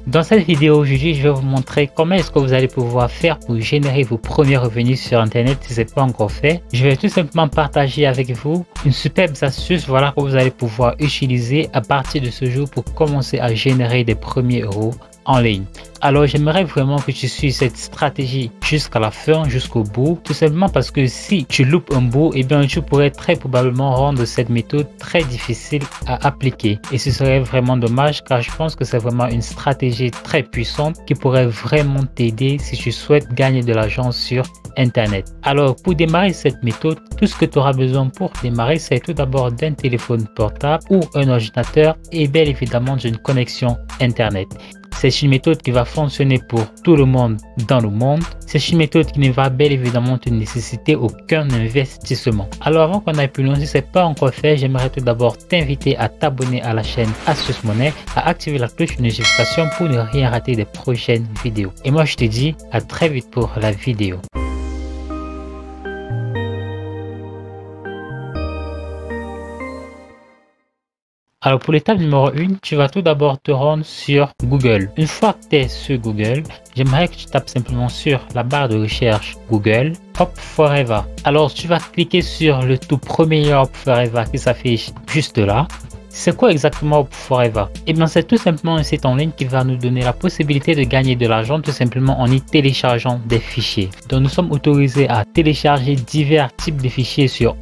Dans cette vidéo aujourd'hui, je vais vous montrer comment est-ce que vous allez pouvoir faire pour générer vos premiers revenus sur internet si ce n'est pas encore fait. Je vais tout simplement partager avec vous une superbe astuce que vous allez pouvoir utiliser à partir de ce jour pour commencer à générer des premiers euros en ligne. Alors j'aimerais vraiment que tu suives cette stratégie jusqu'à la fin, jusqu'au bout, tout simplement parce que si tu loupes un bout, et bien tu pourrais très probablement rendre cette méthode très difficile à appliquer et ce serait vraiment dommage, car je pense que c'est vraiment une stratégie très puissante qui pourrait vraiment t'aider si tu souhaites gagner de l'argent sur internet. Alors pour démarrer cette méthode, tout ce que tu auras besoin pour démarrer, c'est tout d'abord d'un téléphone portable ou un ordinateur et bien évidemment d'une connexion internet. C'est une méthode qui va fonctionner pour tout le monde dans le monde. C'est une méthode qui ne va bien évidemment te nécessiter aucun investissement. Alors avant qu'on aille plus loin, si ce n'est pas encore fait, j'aimerais tout d'abord t'inviter à t'abonner à la chaîne Astuce Monnaie, à activer la cloche de notification pour ne rien rater des prochaines vidéos. Et moi je te dis à très vite pour la vidéo. Alors pour l'étape numéro 1, tu vas tout d'abord te rendre sur Google. Une fois que tu es sur Google, j'aimerais que tu tapes simplement sur la barre de recherche Google Hop Forever. Alors tu vas cliquer sur le tout premier Hop Forever qui s'affiche juste là. C'est quoi exactement Hop Forever? Eh bien c'est tout simplement un site en ligne qui va nous donner la possibilité de gagner de l'argent tout simplement en y téléchargeant des fichiers. Donc nous sommes autorisés à télécharger divers types de fichiers sur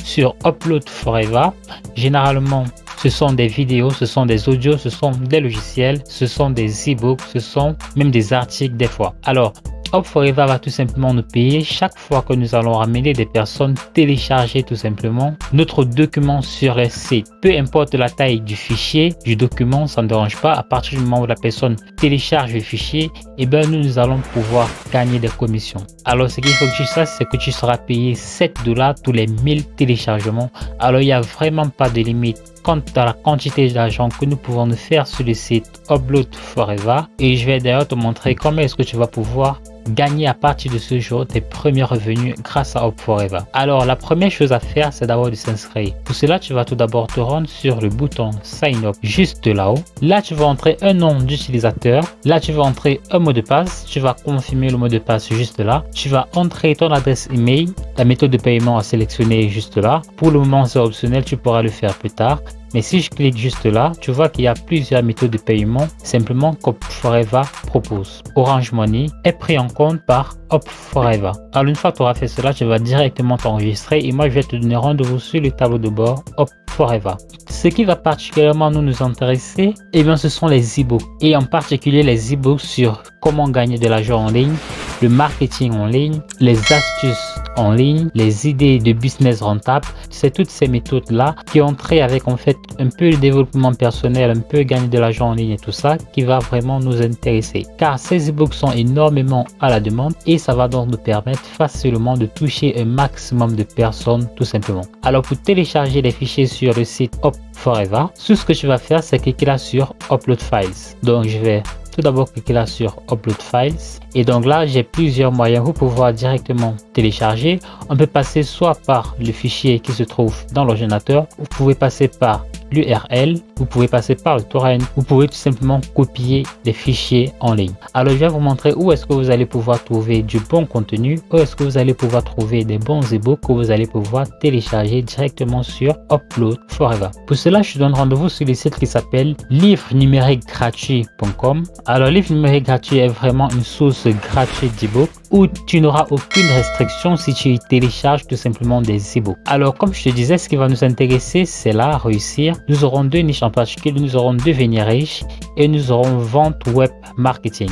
Upload Forever. Généralement ce sont des vidéos, ce sont des audios, ce sont des logiciels, ce sont des e-books, ce sont même des articles des fois. Alors Hop Forever va tout simplement nous payer chaque fois que nous allons ramener des personnes télécharger tout simplement notre document sur le site. Peu importe la taille du fichier, du document, ça ne dérange pas. À partir du moment où la personne télécharge le fichier, et bien nous allons pouvoir gagner des commissions. Alors ce qu'il faut que tu saches, c'est que tu seras payé 7 $ tous les 1000 téléchargements. Alors il n'y a vraiment pas de limite quant à la quantité d'argent que nous pouvons nous faire sur le site Upload Forever. Et je vais d'ailleurs te montrer comment est-ce que tu vas pouvoir gagner à partir de ce jour tes premiers revenus grâce à Hop Forever. Alors la première chose à faire, c'est d'abord de s'inscrire. Pour cela, tu vas tout d'abord te rendre sur le bouton Sign Up juste là-haut. Là, tu vas entrer un nom d'utilisateur. Là, tu vas entrer un mot de passe. Tu vas confirmer le mot de passe juste là. Tu vas entrer ton adresse email. La méthode de paiement à sélectionner juste là. Pour le moment, c'est optionnel. Tu pourras le faire plus tard. Mais si je clique juste là, tu vois qu'il y a plusieurs méthodes de paiement simplement qu'Hop Forever propose. Orange Money est pris en compte par Hop Forever. Alors une fois que tu auras fait cela, tu vas directement t'enregistrer et moi je vais te donner rendez-vous sur le tableau de bord Hop Forever. Ce qui va particulièrement nous intéresser, eh bien ce sont les e-books et en particulier les e-books sur comment gagner de l'argent en ligne, le marketing en ligne, les astuces en ligne, les idées de business rentable. C'est toutes ces méthodes là qui ont trait avec en fait un peu le développement personnel, un peu gagner de l'argent en ligne et tout ça qui va vraiment nous intéresser, car ces e-books sont énormément à la demande et ça va donc nous permettre facilement de toucher un maximum de personnes tout simplement. Alors pour télécharger les fichiers sur le site Hop Forever, tout ce que tu vas faire, c'est cliquer là sur Upload Files. Donc je vais tout d'abord cliquer là sur Upload Files et donc là j'ai plusieurs moyens pour pouvoir directement télécharger. On peut passer soit par le fichier qui se trouve dans l'ordinateur, vous pouvez passer par l'URL, vous pouvez passer par le torrent, vous pouvez tout simplement copier les fichiers en ligne. Alors je vais vous montrer où est-ce que vous allez pouvoir trouver du bon contenu, où est-ce que vous allez pouvoir trouver des bons e-books que vous allez pouvoir télécharger directement sur Upload Forever. Pour cela, je te donne rendez-vous sur le site qui s'appelle livre-numérique-gratuit.com. Alors livre numérique gratuit est vraiment une source gratuite d'e-books où tu n'auras aucune restriction si tu y télécharges tout simplement des e-books. Alors comme je te disais, ce qui va nous intéresser, c'est là réussir. Nous aurons deux niches en particulier, nous aurons devenir riche et nous aurons vente web marketing.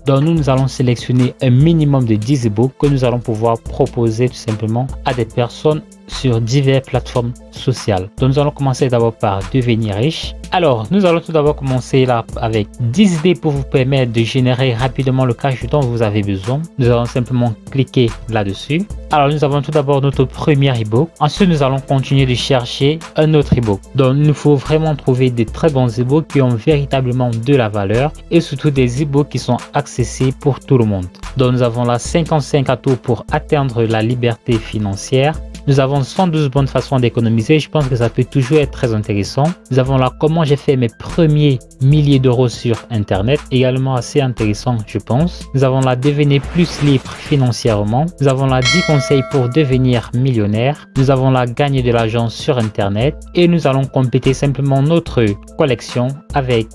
Donc nous allons sélectionner un minimum de 10 e-books que nous allons pouvoir proposer tout simplement à des personnes sur diverses plateformes sociales. Donc nous allons commencer d'abord par devenir riche. Alors nous allons tout d'abord commencer là avec 10 idées pour vous permettre de générer rapidement le cash dont vous avez besoin. Nous allons simplement cliquer là-dessus. Alors nous avons tout d'abord notre premier e-book. Ensuite nous allons continuer de chercher un autre e-book. Donc il nous faut vraiment trouver des très bons e-books qui ont véritablement de la valeur et surtout des e-books qui sont accessibles pour tout le monde. Donc nous avons là 55 atouts pour atteindre la liberté financière, Nous avons 112 bonnes façons d'économiser. Je pense que ça peut toujours être très intéressant. Nous avons là comment j'ai fait mes premiers milliers d'euros sur Internet, également assez intéressant, je pense. Nous avons là devenir plus libre financièrement. Nous avons là 10 conseils pour devenir millionnaire. Nous avons là gagner de l'argent sur Internet et nous allons compléter simplement notre collection avec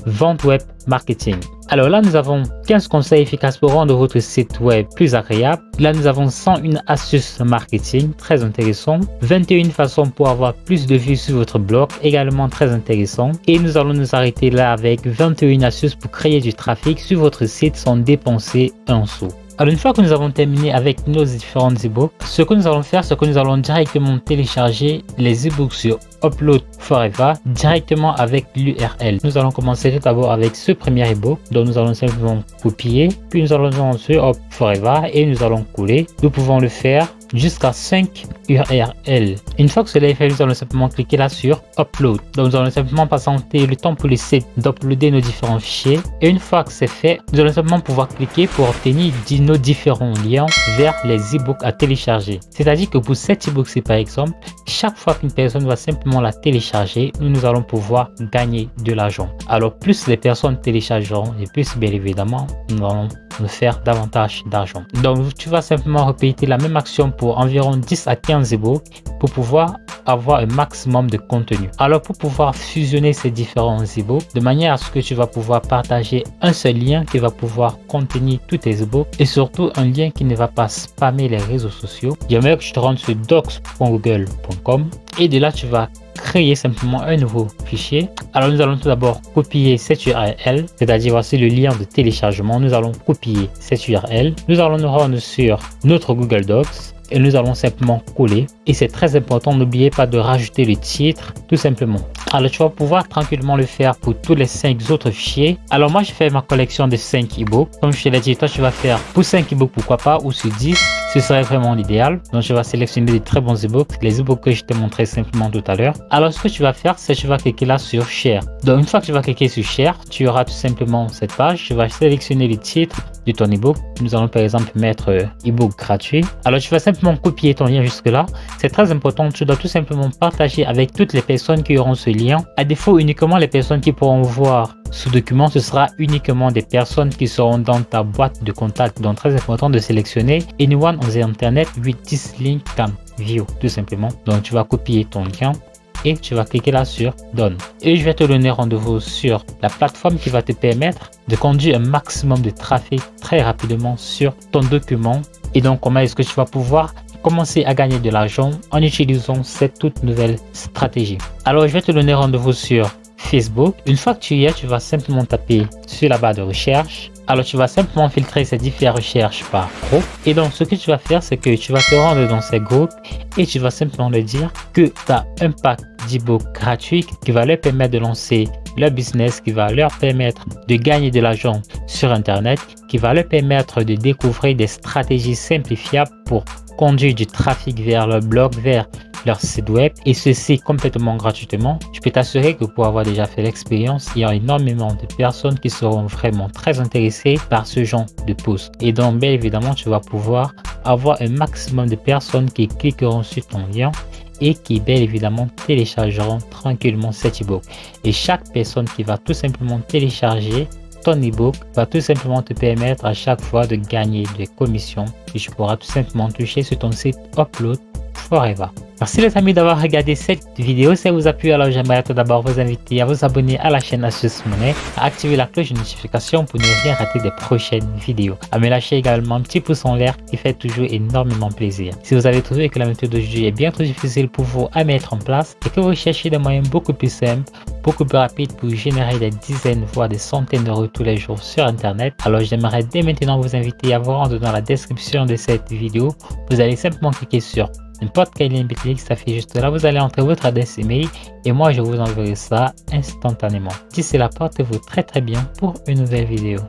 vente web marketing. Alors là, nous avons 15 conseils efficaces pour rendre votre site web plus agréable. Là, nous avons 101 astuces marketing, très intéressant. 21 façons pour avoir plus de vues sur votre blog, également très intéressant. Et nous allons nous arrêter là avec 21 astuces pour créer du trafic sur votre site sans dépenser un sou. Alors une fois que nous avons terminé avec nos différents e-books, ce que nous allons faire, c'est que nous allons directement télécharger les e-books sur Upload Forever directement avec l'URL. Nous allons commencer tout d'abord avec ce premier e-book, dont nous allons simplement copier, puis nous allons sur Upload Forever et nous allons coller. Nous pouvons le faire jusqu'à 5 URL. Une fois que cela est fait, nous allons simplement cliquer là sur Upload. Donc nous allons simplement patienter le temps pour le site d'uploader nos différents fichiers. Et une fois que c'est fait, nous allons simplement pouvoir cliquer pour obtenir nos différents liens vers les e-books à télécharger. C'est-à-dire que pour cet e-book-ci par exemple, chaque fois qu'une personne va simplement la télécharger, nous allons pouvoir gagner de l'argent. Alors plus les personnes téléchargeront et plus bien évidemment, nous allons nous faire davantage d'argent. Donc tu vas simplement répéter la même action pour environ 10 à 15 e-books pour pouvoir avoir un maximum de contenu. Alors pour pouvoir fusionner ces différents e-books de manière à ce que tu vas pouvoir partager un seul lien qui va pouvoir contenir tous tes e-books et surtout un lien qui ne va pas spammer les réseaux sociaux, j'aimerais que tu te rendes sur docs.google.com et de là tu vas créer simplement un nouveau fichier. Alors nous allons tout d'abord copier cette URL, c'est-à-dire voici le lien de téléchargement. Nous allons copier cette URL, nous allons nous rendre sur notre Google Docs et nous allons simplement coller. Et c'est très important, n'oubliez pas de rajouter le titre tout simplement. Alors tu vas pouvoir tranquillement le faire pour tous les 5 autres fichiers. Alors moi j'ai fait ma collection de 5 e-books. Comme je te l'ai dit, toi tu vas faire pour 5 e-books pourquoi pas, ou sur 10, ce serait vraiment l'idéal. Donc je vais sélectionner des très bons e-books, les e-books que je t'ai montré simplement tout à l'heure. Alors ce que tu vas faire, c'est que tu vas cliquer là sur Share. Donc une fois que tu vas cliquer sur Share, tu auras tout simplement cette page. Tu vas sélectionner le titre de ton e-book. Nous allons par exemple mettre e-book gratuit. Alors tu vas simplement copier ton lien jusque là. C'est très important, tu dois tout simplement partager avec toutes les personnes qui auront ce lien. À défaut, uniquement les personnes qui pourront voir ce document, ce sera uniquement des personnes qui seront dans ta boîte de contact. Donc très important de sélectionner anyone on the internet with this link can view tout simplement. Donc tu vas copier ton lien et tu vas cliquer là sur Done. Et je vais te donner rendez-vous sur la plateforme qui va te permettre de conduire un maximum de trafic très rapidement sur ton document. Et donc comment est-ce que tu vas pouvoir commencer à gagner de l'argent en utilisant cette toute nouvelle stratégie. Alors je vais te donner rendez-vous sur Facebook. Une fois que tu y es, tu vas simplement taper sur la barre de recherche. Alors tu vas simplement filtrer ces différentes recherches par groupe. Et donc ce que tu vas faire, c'est que tu vas te rendre dans ces groupes et tu vas simplement leur dire que tu as un pack d'e-book gratuit qui va leur permettre de lancer leur business, qui va leur permettre de gagner de l'argent sur Internet, qui va leur permettre de découvrir des stratégies simplifiables pour conduire du trafic vers leur blog, vers leur site web, et ceci complètement gratuitement. Je peux t'assurer que pour avoir déjà fait l'expérience, il y a énormément de personnes qui seront vraiment très intéressées par ce genre de post. Et donc bien évidemment, tu vas pouvoir avoir un maximum de personnes qui cliqueront sur ton lien et qui bien évidemment téléchargeront tranquillement cet e-book. Et chaque personne qui va tout simplement télécharger ton e-book va tout simplement te permettre à chaque fois de gagner des commissions et tu pourras tout simplement toucher sur ton site Upload Forever. Merci les amis d'avoir regardé cette vidéo. Si elle vous a plu, alors j'aimerais tout d'abord vous inviter à vous abonner à la chaîne Astuces Money, à activer la cloche de notification pour ne rien rater des prochaines vidéos, à me lâcher également un petit pouce en l'air qui fait toujours énormément plaisir. Si vous avez trouvé que la méthode d'aujourd'hui est bien trop difficile pour vous à mettre en place et que vous cherchez des moyens beaucoup plus simples, beaucoup plus rapides pour générer des dizaines voire des centaines d'euros tous les jours sur internet, alors j'aimerais dès maintenant vous inviter à vous rendre dans la description de cette vidéo. Vous allez simplement cliquer sur n'importe quel lien Bitly qui s'affiche juste là, vous allez entrer votre adresse email et moi je vous enverrai ça instantanément. D'ici là, portez-vous très bien pour une nouvelle vidéo.